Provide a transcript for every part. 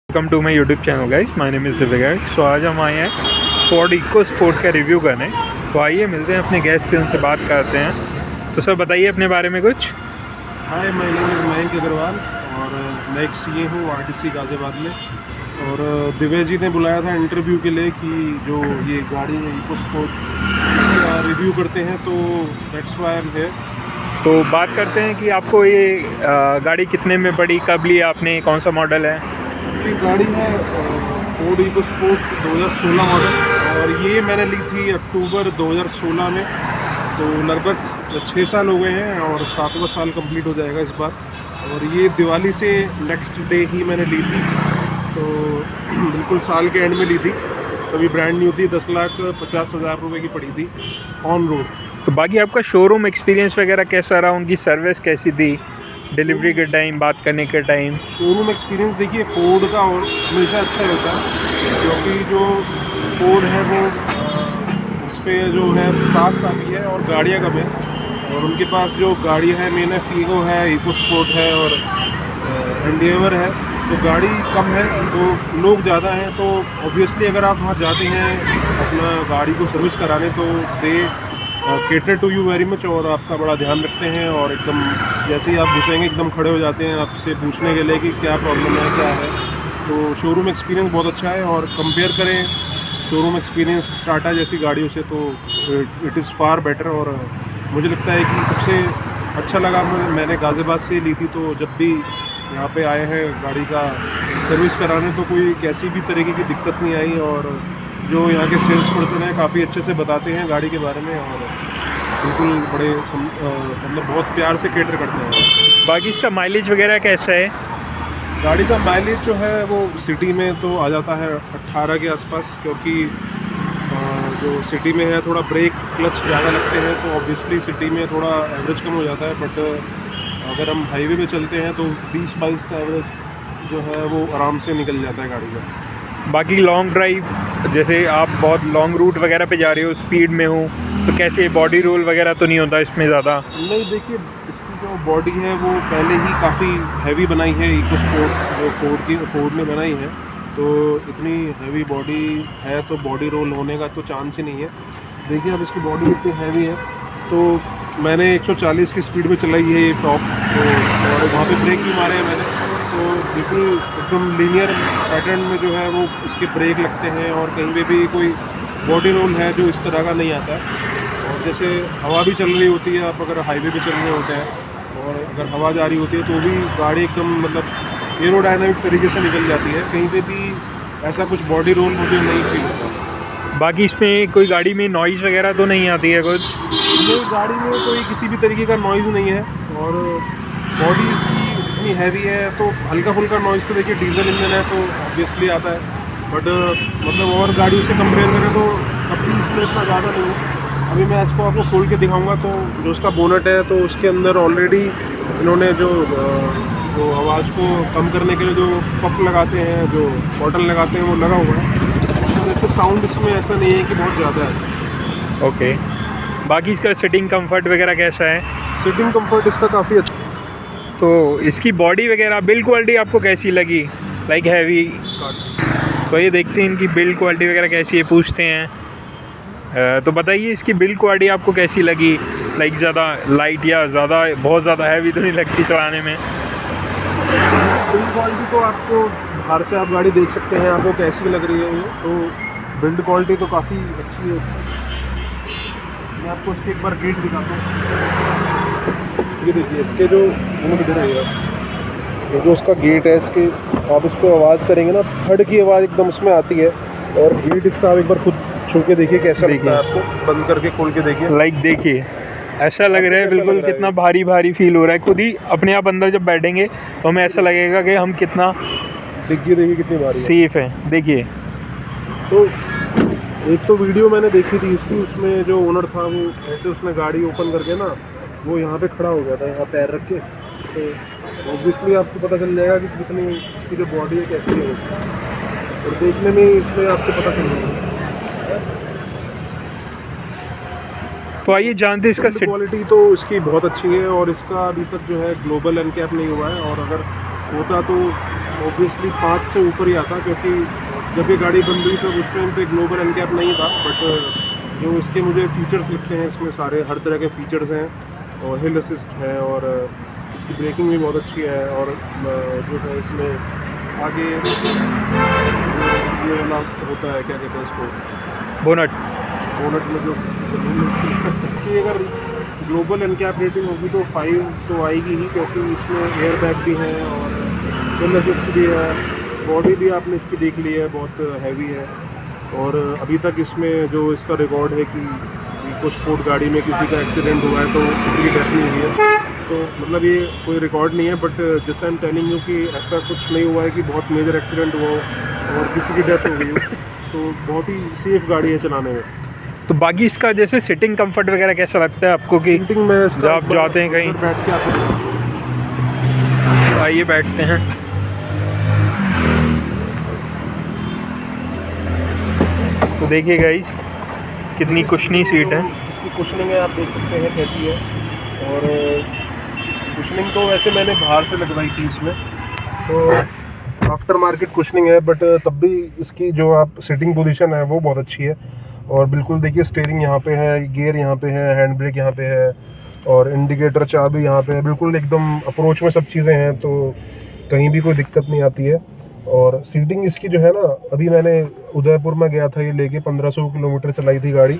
Welcome to my YouTube channel guys, my name is Divya. So आज हम आए हैं फोर्ड इको स्पोर्ट का रिव्यू करने। तो आइए मिलते हैं अपने गेस्ट से, उनसे बात करते हैं। तो सर बताइए अपने बारे में कुछ। Hi, my name is Mayank Agarwal और मैं एक सीए हूँ आरटीसी गाज़ियाबाद में। और दिव्या जी ने बुलाया था इंटरव्यू के लिए कि जो ये गाड़ी है इको स्पोर्ट इसका रिव्यू करते हैं, तो that's why I am here. तो बात करते हैं कि आपको ये गाड़ी कितने में पड़ी, कब लिया आपने, कौन सा मॉडल है? ये गाड़ी है फोर्ड इको स्पोर्ट 2016 मॉडल और ये मैंने ली थी अक्टूबर 2016 में। तो लगभग 6 साल हो गए हैं और 7वां साल कंप्लीट हो जाएगा इस बार। और ये दिवाली से नेक्स्ट डे ही मैंने ली थी, तो बिल्कुल साल के एंड में ली थी। तभी ब्रांड न्यू थी, 10,50,000 रुपये की पड़ी थी ऑन रोड। तो बाकी आपका शोरूम एक्सपीरियंस वगैरह कैसा रहा, उनकी सर्विस कैसी थी, डिलीवरी के टाइम, बात करने के टाइम? शोरूम एक्सपीरियंस देखिए फोर्ड का और हमेशा अच्छा ही होता है, क्योंकि जो फोर्ड है वो उस पर जो है स्टाफ काफ़ी है और गाड़ियाँ कम है। और उनके पास जो गाड़ी है मेन है फीगो है, इको स्पोर्ट है और एंडेवर है। तो गाड़ी कम है तो लोग ज़्यादा हैं, तो ऑब्वियसली अगर आप वहाँ जाते हैं अपना गाड़ी को सर्विस कराने तो they cater to you very much और आपका बड़ा ध्यान रखते हैं। और एकदम जैसे ही आप घुसेंगे एकदम खड़े हो जाते हैं आपसे पूछने के लिए कि क्या प्रॉब्लम है, क्या है। तो शोरूम एक्सपीरियंस बहुत अच्छा है और कंपेयर करें शोरूम एक्सपीरियंस टाटा जैसी गाड़ियों से तो इट इज़ फार बेटर। और मुझे लगता है कि सबसे अच्छा लगा, मैंने गाज़ियाबाद से ली थी, तो जब भी यहाँ पे आए हैं गाड़ी का सर्विस कराने तो कोई कैसी भी तरीके की दिक्कत नहीं आई। और जो यहाँ के सेल्स पर्सन हैं काफ़ी अच्छे से बताते हैं गाड़ी के बारे में और बिल्कुल बड़े मतलब बहुत प्यार से केटर करते हैं। बाकी इसका माइलेज वगैरह कैसा है? गाड़ी का माइलेज जो है वो सिटी में तो आ जाता है 18 के आसपास, क्योंकि जो सिटी में है थोड़ा ब्रेक क्लच ज़्यादा लगते हैं, तो ऑब्वियसली सिटी में थोड़ा एवरेज कम हो जाता है। बट अगर हम हाईवे पे चलते हैं तो 20-22 का एवरेज जो है वो आराम से निकल जाता है गाड़ी का। बाकी लॉन्ग ड्राइव, जैसे आप बहुत लॉन्ग रूट वगैरह पे जा रहे हो, स्पीड में हो, तो कैसे बॉडी रोल वगैरह तो नहीं होता इसमें ज़्यादा? नहीं, देखिए इसकी जो बॉडी है वो पहले ही काफ़ी हैवी बनाई है, इको स्पोर्ट जो फोर्ड ने बनाई है, तो इतनी हैवी बॉडी है तो बॉडी रोल होने का तो चांस ही नहीं है। देखिए अब इसकी बॉडी इतनी हैवी है, तो मैंने 140 की स्पीड में चलाई है ये टॉप, तो और वहाँ पे ब्रेक भी मारे हैं मैंने, तो बिल्कुल एकदम लीनियर पैटर्न में जो है वो इसके ब्रेक लगते हैं और कहीं पे भी कोई बॉडी रोल है जो इस तरह का नहीं आता है। और जैसे हवा भी चल रही होती है, आप अगर हाईवे पे चल रहे होते हैं और अगर हवा जा रही होती है तो भी गाड़ी एकदम मतलब एरोडायनामिक तरीके से निकल जाती है, कहीं पे भी ऐसा कुछ बॉडी रोल मुझे नहीं फील होता। बाकी इसमें कोई गाड़ी में नॉइज़ वगैरह तो नहीं आती है कुछ? ये गाड़ी में कोई किसी भी तरीके का नॉइज़ नहीं है और बॉडी इसकी इतनी हैवी है, तो हल्का फुल्का नॉइज़ तो देखिए डीजल इंजन है तो ऑब्वियसली आता है। बट मतलब और गाड़ियों से कंपेयर करें तो कभी इसमें इतना ज़्यादा नहीं है। अभी मैं इसको आपको खोल के दिखाऊंगा, तो जो उसका बोनट है तो उसके अंदर ऑलरेडी इन्होंने जो आवाज़ को कम करने के लिए जो पफ लगाते हैं, जो बॉटल लगाते हैं, वो लगा हुआ है। तो जैसे साउंड इसमें ऐसा नहीं है कि बहुत ज़्यादा है। ओके। बाकी इसका सिटिंग कंफर्ट वगैरह कैसा है? सिटिंग कंफर्ट इसका काफ़ी अच्छा। तो इसकी बॉडी वगैरह बिल्ड क्वालिटी आपको कैसी लगी, लाइक हैवी? तो ये देखते हैं इनकी बिल्ड क्वालिटी वगैरह कैसी है, पूछते हैं। तो बताइए इसकी बिल्ड क्वालिटी आपको कैसी लगी, लाइक ज़्यादा लाइट या ज़्यादा बहुत ज़्यादा हैवी तो नहीं लगती चलाने में? बिल्ड क्वालिटी तो आपको बाहर से आप गाड़ी देख सकते हैं आपको कैसी लग रही है ये, तो बिल्ड क्वालिटी तो काफ़ी अच्छी है इसकी। मैं आपको इसके एक बार गेट दिखाता हूँ। ये देखिए इसके जो इधर है ये जो उसका गेट है, इसके आप इसको आवाज़ करेंगे ना, थर्ड की आवाज़ एकदम उसमें आती है। और गेट इसका आप एक बार खुद छू के देखिए कैसा लगता है आपको, बंद करके खोल के देखिए। लाइक देखिए ऐसा लग रहा है बिल्कुल, कितना भारी भारी फील हो रहा है। खुद ही अपने आप अंदर जब बैठेंगे तो हमें ऐसा लगेगा कि हम कितना देखिए कितनी भारी सेफ है। देखिए तो एक तो वीडियो मैंने देखी थी इसकी, उसमें जो ओनर था वो ऐसे उसने गाड़ी ओपन करके ना वो यहाँ पे खड़ा हो गया था, यहाँ पैर रख के, तो ऑब्वियसली आपको पता चल जाएगा कि कितनी इसकी जो बॉडी है कैसी है, और देखने में इसमें आपको पता चल जाएगा। तो आइए जानते हैं इसका क्वालिटी तो इसकी बहुत अच्छी है और इसका अभी तक जो है ग्लोबल एनकैप नहीं हुआ है, और अगर होता तो ऑब्वियसली 5 से ऊपर ही आता, क्योंकि जब ये गाड़ी बन रही तब उस टाइम पे ग्लोबल एनकैप नहीं था। बट जो इसके मुझे फीचर्स लगते हैं, इसमें सारे हर तरह के फीचर्स हैं, और हिल असिस्ट है, और इसकी ब्रेकिंग भी बहुत अच्छी है, और जो है इसमें आगे ये वाला होता है, क्या कहते हैं इसको, बोनट। बोनट में जो इसकी अगर ग्लोबल एनकैप रेटिंग होगी तो 5 तो आएगी ही, क्योंकि इसमें एयर बैग भी है और हिल असिस्ट भी है। बॉडी भी आपने इसकी देख ली है, बहुत हैवी है। और अभी तक इसमें जो इसका रिकॉर्ड है कि इको स्पोर्ट गाड़ी में किसी का एक्सीडेंट हुआ है तो किसी की डेथ नहीं हुई है, तो मतलब ये कोई रिकॉर्ड नहीं है। बट जैसे आई एम टेलिंग यू कि ऐसा कुछ नहीं हुआ है कि बहुत मेजर एक्सीडेंट हुआ हो और किसी की डेथ हो गई हो, तो बहुत ही सेफ गाड़ी है चलाने में। तो बाकी इसका जैसे सिटिंग कंफर्ट वगैरह कैसा लगता है आपको कि सीटिंग में जब आप जाते हैं कहीं बैठ के आपको, आइए बैठते हैं। तो देखिए गाइस कितनी कुशनी सीट है। इसकी कुशनिंग है, आप देख सकते हैं कैसी है। और कुशनिंग तो वैसे मैंने बाहर से लगवाई थी इसमें, तो आफ्टर मार्केट कुशनिंग है, बट तब भी इसकी जो आप सिटिंग पोजीशन है वो बहुत अच्छी है। और बिल्कुल देखिए स्टीयरिंग यहाँ पे है, गियर यहाँ पे है, हैंड ब्रेक यहाँ पे है, और इंडिकेटर चाबी यहाँ पे है। बिल्कुल एकदम अप्रोच में सब चीज़ें हैं, तो कहीं भी कोई दिक्कत नहीं आती है। और सीटिंग इसकी जो है ना, अभी मैंने उदयपुर में गया था ये लेके, 1500 किलोमीटर चलाई थी गाड़ी,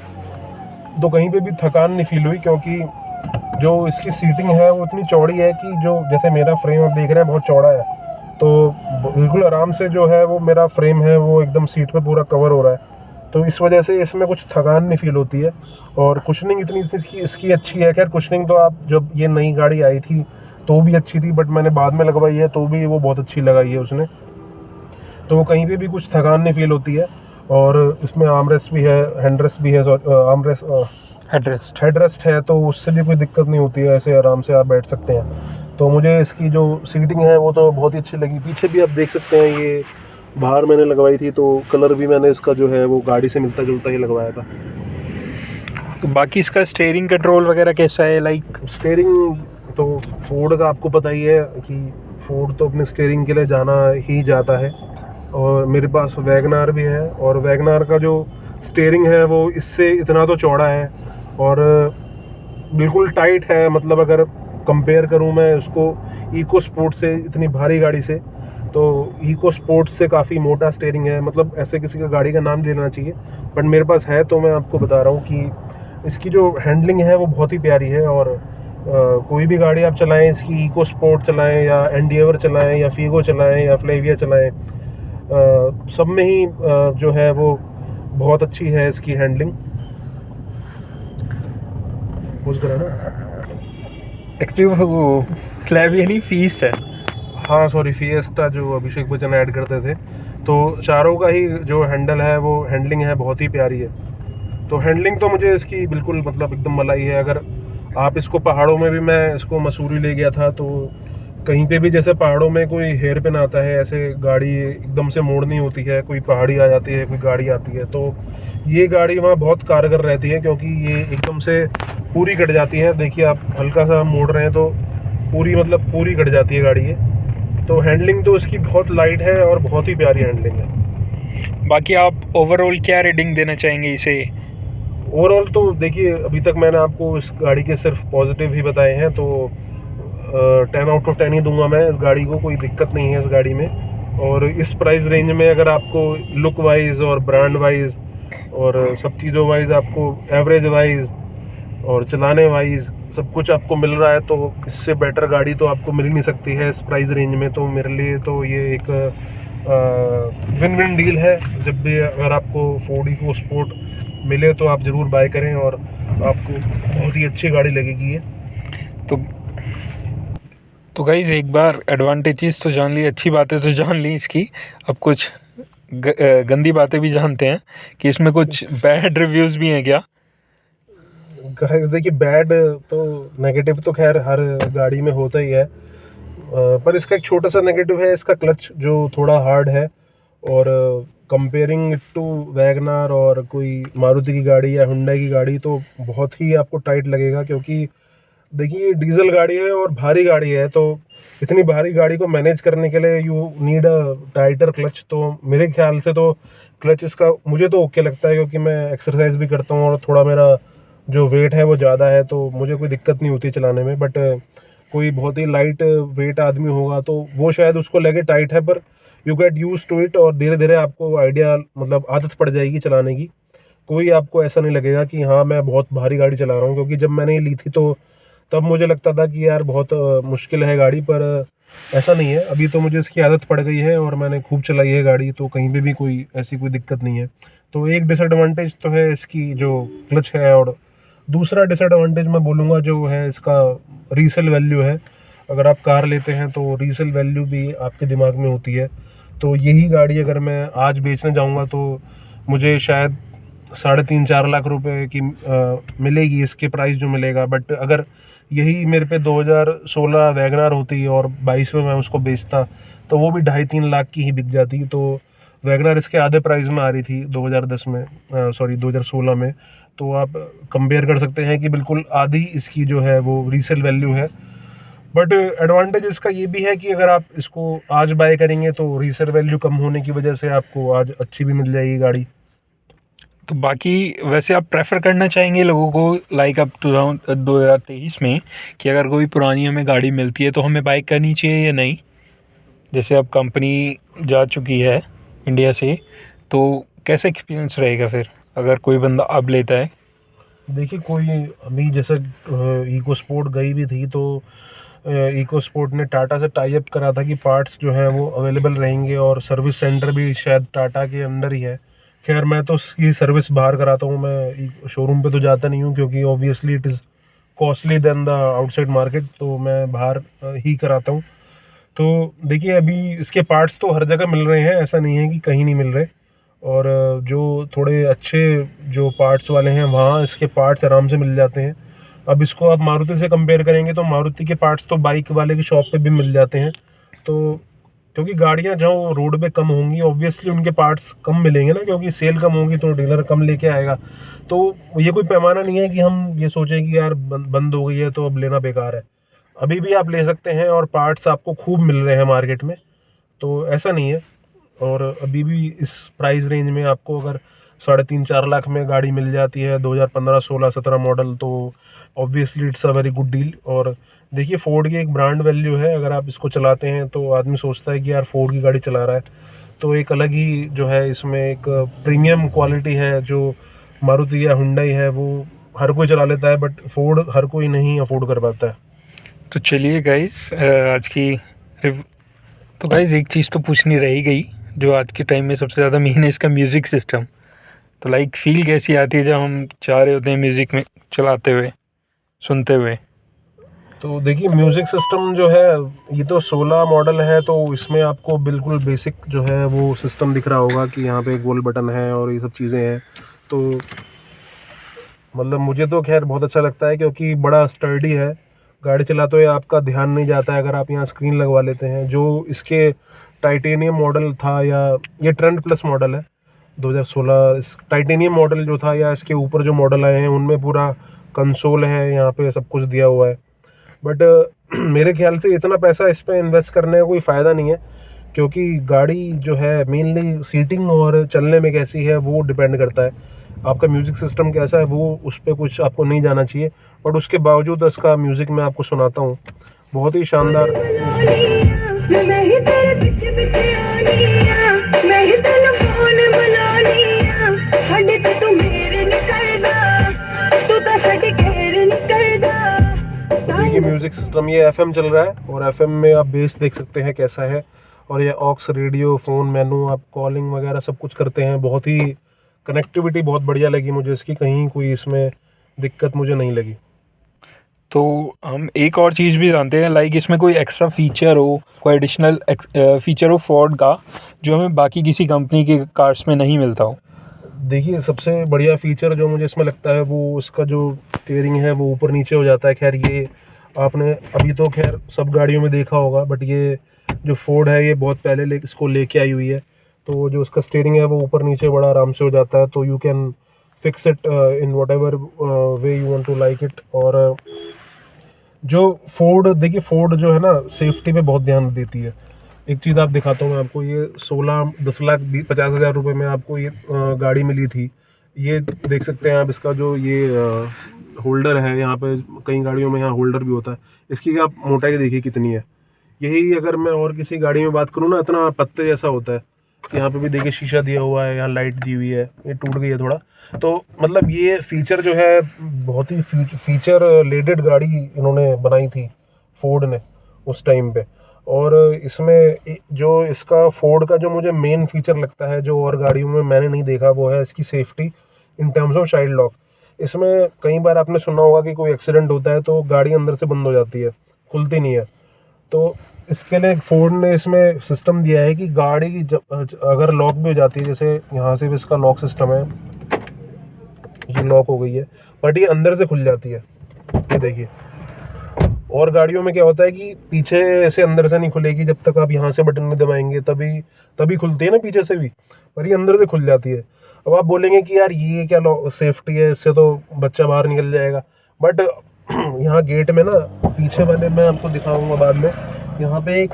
तो कहीं पे भी थकान नहीं फील हुई, क्योंकि जो इसकी सीटिंग है वो इतनी चौड़ी है कि जो जैसे मेरा फ्रेम आप देख रहे हैं बहुत चौड़ा है, तो बिल्कुल आराम से जो है वो मेरा फ्रेम है वो एकदम सीट पे पूरा कवर हो रहा है, तो इस वजह से इसमें कुछ थकान नहीं फील होती है। और कुशनिंग इतनी इसकी अच्छी है। खैर कुशनिंग तो आप जब ये नई गाड़ी आई थी तो भी अच्छी थी, बट मैंने बाद में लगवाई है तो भी वो बहुत अच्छी लगाई है उसने, तो वो कहीं पे भी कुछ थकान नहीं फील होती है। और इसमें आर्मरेस्ट भी है, हैंडरेस्ट भी है, हेडरेस्ट है, तो उससे भी कोई दिक्कत नहीं होती है, ऐसे आराम से आप बैठ सकते हैं। तो मुझे इसकी जो सीटिंग है वो तो बहुत ही अच्छी लगी। पीछे भी आप देख सकते हैं, ये बाहर मैंने लगवाई थी, तो कलर भी मैंने इसका जो है वो गाड़ी से मिलता जुलता ही लगवाया था। तो बाकी इसका स्टीयरिंग कंट्रोल वगैरह कैसा है? लाइक स्टीयरिंग तो फोर्ड का आपको पता ही है कि फोर्ड तो अपने स्टीयरिंग के लिए जाना ही जाता है, और मेरे पास वैगनार भी है, और वैगनार का जो स्टीयरिंग है वो इससे इतना तो चौड़ा है और बिल्कुल टाइट है। मतलब अगर कंपेयर करूं मैं उसको इको स्पोर्ट से, इतनी भारी गाड़ी से, तो इको स्पोर्ट से काफ़ी मोटा स्टीयरिंग है। मतलब ऐसे किसी का गाड़ी का नाम लेना चाहिए, बट मेरे पास है तो मैं आपको बता रहा हूँ कि इसकी जो हैंडलिंग है वो बहुत ही प्यारी है। और कोई भी गाड़ी आप चलाएं, इसकी इको स्पोर्ट चलाएं या एंडिएवर चलाएं या फीगो चलाएं या फ्लेविया चलाएं, सब में ही जो है वो बहुत अच्छी है इसकी हैंडलिंग। एक्चुअली वो स्लैब यानी फीस्ट है। हाँ सॉरी, फिएस्टा जो अभिषेक बच्चन ऐड करते थे, तो चारों का ही जो हैंडल है वो हैंडलिंग है बहुत ही प्यारी है। तो हैंडलिंग तो मुझे इसकी बिल्कुल मतलब एकदम मलाई है। अगर आप इसको पहाड़ों में भी, मैं इसको मसूरी ले गया था, तो कहीं पे भी जैसे पहाड़ों में कोई हेयर पिन आता है, ऐसे गाड़ी एकदम से मोड़नी होती है, कोई पहाड़ी आ जाती है, कोई गाड़ी आती है, तो ये गाड़ी वहाँ बहुत कारगर रहती है, क्योंकि ये एकदम से पूरी कट जाती है। देखिए आप हल्का सा मोड़ रहे हैं तो पूरी कट जाती है गाड़ी ये। तो हैंडलिंग तो इसकी बहुत लाइट है और बहुत ही प्यारी हैंडलिंग है। बाकी आप ओवरऑल क्या रेटिंग देना चाहेंगे इसे? ओवरऑल तो देखिए अभी तक मैंने आपको इस गाड़ी के सिर्फ पॉजिटिव ही बताए हैं, तो 10 आउट ऑफ 10 ही दूंगा मैं इस गाड़ी को। कोई दिक्कत नहीं है इस गाड़ी में। और इस प्राइस रेंज में अगर आपको लुक वाइज और ब्रांड वाइज और सब चीज़ों वाइज, आपको एवरेज वाइज और चलाने वाइज सब कुछ आपको मिल रहा है, तो इससे बेटर गाड़ी तो आपको मिल ही नहीं सकती है इस प्राइस रेंज में। तो मेरे लिए तो ये एक विन विन डील है। जब भी अगर आपको फोर्ड इको स्पोर्ट मिले तो आप ज़रूर बाय करें, और आपको बहुत ही अच्छी गाड़ी लगेगी ये। तो गाइज़ एक बार एडवांटेजेस तो जान ली, अच्छी बातें तो जान ली इसकी। अब कुछ गंदी बातें भी जानते हैं कि इसमें कुछ बैड रिव्यूज़ भी हैं क्या? गाइस देखिए, बैड तो नेगेटिव तो खैर हर गाड़ी में होता ही है, पर इसका एक छोटा सा नेगेटिव है, इसका क्लच जो थोड़ा हार्ड है। और कंपेयरिंग टू वैगनार और कोई मारुति की गाड़ी या हुंडई की गाड़ी तो बहुत ही आपको टाइट लगेगा, क्योंकि देखिए डीजल गाड़ी है और भारी गाड़ी है, तो इतनी भारी गाड़ी को मैनेज करने के लिए यू नीड अ टाइटर क्लच। तो मेरे ख्याल से तो क्लच इसका मुझे तो ओके लगता है, क्योंकि मैं एक्सरसाइज भी करता हूँ और थोड़ा मेरा जो वेट है वो ज़्यादा है, तो मुझे कोई दिक्कत नहीं होती चलाने में। बट कोई बहुत ही लाइट वेट आदमी होगा तो वो शायद उसको लगे टाइट है, पर you get use to it और धीरे धीरे आपको आइडिया मतलब आदत पड़ जाएगी चलाने की। कोई आपको ऐसा नहीं लगेगा कि हाँ मैं बहुत भारी गाड़ी चला रहा हूँ, क्योंकि जब मैंने ये ली थी तो तब मुझे लगता था कि यार बहुत मुश्किल है गाड़ी, पर ऐसा नहीं है। अभी तो मुझे इसकी आदत पड़ गई है और मैंने खूब चलाई है गाड़ी, तो कहीं पे भी कोई ऐसी कोई दिक्कत नहीं है। तो एक डिसएडवांटेज तो है इसकी जो क्लच है, और दूसरा डिसएडवांटेज मैं बोलूँगा जो है इसका रीसेल वैल्यू है। अगर आप कार लेते हैं तो रीसेल वैल्यू भी आपके दिमाग में होती है। तो यही गाड़ी अगर मैं आज बेचने जाऊँगा तो मुझे शायद 3.5-4 लाख रुपए की मिलेगी, इसके प्राइस जो मिलेगा। बट अगर यही मेरे पे 2016 वैगनार होती और 22 में मैं उसको बेचता तो वो भी 2.5-3 लाख की ही बिक जाती। तो वैगनार इसके आधे प्राइस में आ रही थी 2010 में, सॉरी 2016 में। तो आप कंपेयर कर सकते हैं कि बिल्कुल आधी इसकी जो है वो रीसेल वैल्यू है। बट एडवांटेज इसका ये भी है कि अगर आप इसको आज बाय करेंगे तो रीसेल वैल्यू कम होने की वजह से आपको आज अच्छी भी मिल जाएगी गाड़ी। तो बाकी वैसे आप प्रेफर करना चाहेंगे लोगों को लाइक अब 2023 में कि अगर कोई पुरानी हमें गाड़ी मिलती है तो हमें बाइक करनी चाहिए या नहीं? जैसे अब कंपनी जा चुकी है इंडिया से, तो कैसा एक्सपीरियंस रहेगा फिर अगर कोई बंदा अब लेता है? देखिए कोई अभी जैसे इको स्पोर्ट गई भी थी, तो इको स्पोर्ट ने टाटा से टाई अप करा था कि पार्ट्स जो है वो अवेलेबल रहेंगे और सर्विस सेंटर भी शायद टाटा के अंडर ही है। खैर मैं तो उसकी सर्विस बाहर कराता हूँ, मैं शोरूम पे तो जाता नहीं हूँ क्योंकि obviously it is costly then the outside market, तो मैं बाहर ही कराता हूँ। तो देखिए अभी इसके पार्ट्स तो हर जगह मिल रहे हैं, ऐसा नहीं है कि कहीं नहीं मिल रहे। और जो थोड़े अच्छे जो पार्ट्स वाले हैं वहाँ इसके पार्ट्स आराम से मिल जाते हैं। अब इसको आप मारुति से कंपेयर करेंगे तो मारुति के पार्ट्स तो बाइक वाले की शॉप पे भी मिल जाते हैं। तो क्योंकि गाड़ियाँ जो रोड पे कम होंगी ऑब्वियसली उनके पार्ट्स कम मिलेंगे ना, क्योंकि सेल कम होगी तो डीलर कम लेके आएगा। तो ये कोई पैमाना नहीं है कि हम ये सोचें कि यार बंद हो गई है तो अब लेना बेकार है। अभी भी आप ले सकते हैं और पार्ट्स आपको खूब मिल रहे हैं मार्केट में, तो ऐसा नहीं है। और अभी भी इस प्राइस रेंज में आपको अगर 3.5-4 लाख में गाड़ी मिल जाती है 2015, 16, 17 मॉडल, तो obviously it's a very good deal. और देखिए फोर्ड की एक ब्रांड वैल्यू है, अगर आप इसको चलाते हैं तो आदमी सोचता है कि यार फोर्ड की गाड़ी चला रहा है, तो एक अलग ही जो है इसमें एक प्रीमियम क्वालिटी है जो मारुति या हुंडई है वो हर कोई चला लेता है, बट फोर्ड हर कोई नहीं अफोर्ड कर पाता है। तो चलिए गाइस, आज की तो गाइस एक चीज़ तो पूछनी रही गई जो आज के टाइम में सबसे ज़्यादा मेन है, इसका म्यूज़िक सिस्टम। तो लाइक फील कैसी आती है जब हम चाह रहे होते हैं म्यूज़िक में चलाते हुए, सुनते हुए? तो देखिए म्यूज़िक सिस्टम जो है ये तो 16 मॉडल है, तो इसमें आपको बिल्कुल बेसिक जो है वो सिस्टम दिख रहा होगा कि यहाँ पे एक गोल बटन है और ये सब चीज़ें हैं। तो मतलब मुझे तो खैर बहुत अच्छा लगता है क्योंकि बड़ा स्टर्डी है। गाड़ी चलाते हुए आपका ध्यान नहीं जाता है अगर आप यहाँ स्क्रीन लगवा लेते हैं। जो इसके टाइटेनियम मॉडल था, या ये ट्रेंड प्लस मॉडल है 2016, इस टाइटेनियम मॉडल जो था या इसके ऊपर जो मॉडल आए हैं उनमें पूरा कंसोल है, यहाँ पे सब कुछ दिया हुआ है। बट मेरे ख्याल से इतना पैसा इस पर इन्वेस्ट करने का कोई फ़ायदा नहीं है, क्योंकि गाड़ी जो है मेनली सीटिंग और चलने में कैसी है वो डिपेंड करता है। आपका म्यूज़िक सिस्टम कैसा है वो उस पर कुछ आपको नहीं जाना चाहिए, बट उसके बावजूद इसका म्यूज़िक मैं आपको सुनाता हूँ, बहुत ही शानदार। देखिए म्यूज़िक सिस्टम ये एफएम चल रहा है और एफएम में आप बेस देख सकते हैं कैसा है, और ये ऑक्स रेडियो फ़ोन मेनू आप कॉलिंग वगैरह सब कुछ करते हैं। बहुत ही कनेक्टिविटी बहुत बढ़िया लगी मुझे इसकी, कहीं कोई इसमें दिक्कत मुझे नहीं लगी। तो हम एक और चीज़ भी जानते हैं, लाइक इसमें कोई एक्स्ट्रा फीचर हो, कोई एडिशनल फीचर हो फोर्ड का जो हमें बाकी किसी कंपनी के कार्स में नहीं मिलता हो? देखिए सबसे बढ़िया फीचर जो मुझे इसमें लगता है वो इसका जो स्टीयरिंग है वो ऊपर नीचे हो जाता है। खैर ये आपने अभी तो खैर सब गाड़ियों में देखा होगा, बट ये जो फोर्ड है ये बहुत पहले इसको लेके आई हुई है। तो जो उसका स्टीयरिंग है वो ऊपर नीचे बड़ा आराम से हो जाता है, तो you can fix it in whatever way you want to like it. और जो फोर्ड, देखिए फोर्ड जो है ना सेफ्टी पे बहुत ध्यान देती है। एक चीज़ आप दिखाता हूँ मैं आपको, ये 10,50,000 रुपये में आपको ये गाड़ी मिली थी। ये देख सकते हैं आप, इसका जो ये होल्डर है, यहाँ पे कई गाड़ियों में यहाँ होल्डर भी होता है। इसकी आप मोटाई देखिए कितनी है। यही अगर मैं और किसी गाड़ी में बात करूँ ना, इतना पत्ते जैसा होता है। यहाँ पे भी देखिए शीशा दिया हुआ है, यहाँ लाइट दी हुई है, ये टूट गई है थोड़ा। तो मतलब ये फीचर जो है बहुत ही फीचर लेडेड गाड़ी इन्होंने बनाई थी फोर्ड ने उस टाइम पे। और इसमें जो इसका फोर्ड का जो मुझे मेन फीचर लगता है, जो और गाड़ियों में मैंने नहीं देखा, वो है इसकी safety in terms of child lock. इसमें कई बार आपने सुना होगा कि कोई एक्सीडेंट होता है तो गाड़ी अंदर से बंद हो जाती है, खुलती नहीं है। तो इसके लिए फोर्ड ने इसमें सिस्टम दिया है कि गाड़ी की जब अगर लॉक भी हो जाती है, जैसे यहाँ से भी इसका लॉक सिस्टम है, ये लॉक हो गई है, बट ये अंदर से खुल जाती है, ये देखिए। और गाड़ियों में क्या होता है कि पीछे से अंदर से नहीं खुलेगी, जब तक आप यहाँ से बटन नहीं दबाएंगे तभी खुलती है ना पीछे से भी, पर ये अंदर से खुल जाती है। अब आप बोलेंगे कि यार ये क्या सेफ्टी है, इससे तो बच्चा बाहर निकल जाएगा। बट यहाँ गेट में ना, पीछे वाले मैं आपको दिखाऊंगा बाद में, यहाँ पे एक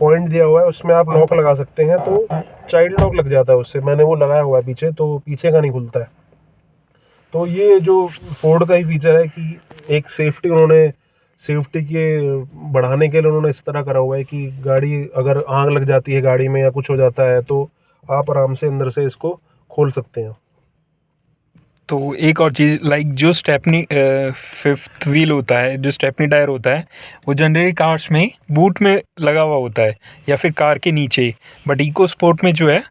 पॉइंट दिया हुआ है, उसमें आप लॉक लगा सकते हैं, तो चाइल्ड लॉक लग जाता है उससे। मैंने वो लगाया हुआ है पीछे, तो पीछे का नहीं खुलता है। तो ये जो फोर्ड का ही फीचर है कि एक सेफ्टी के बढ़ाने के लिए उन्होंने इस तरह करा हुआ है कि गाड़ी अगर आग लग जाती है गाड़ी में या कुछ हो जाता है, तो आप आराम से अंदर से इसको खोल सकते हैं। तो एक और चीज़, लाइक जो स्टेपनी फिफ्थ व्हील होता है, जो स्टेपनी टायर होता है, वो जनरली कार्स में बूट में लगा हुआ होता है या फिर कार के नीचे। बट इको स्पोर्ट में जो है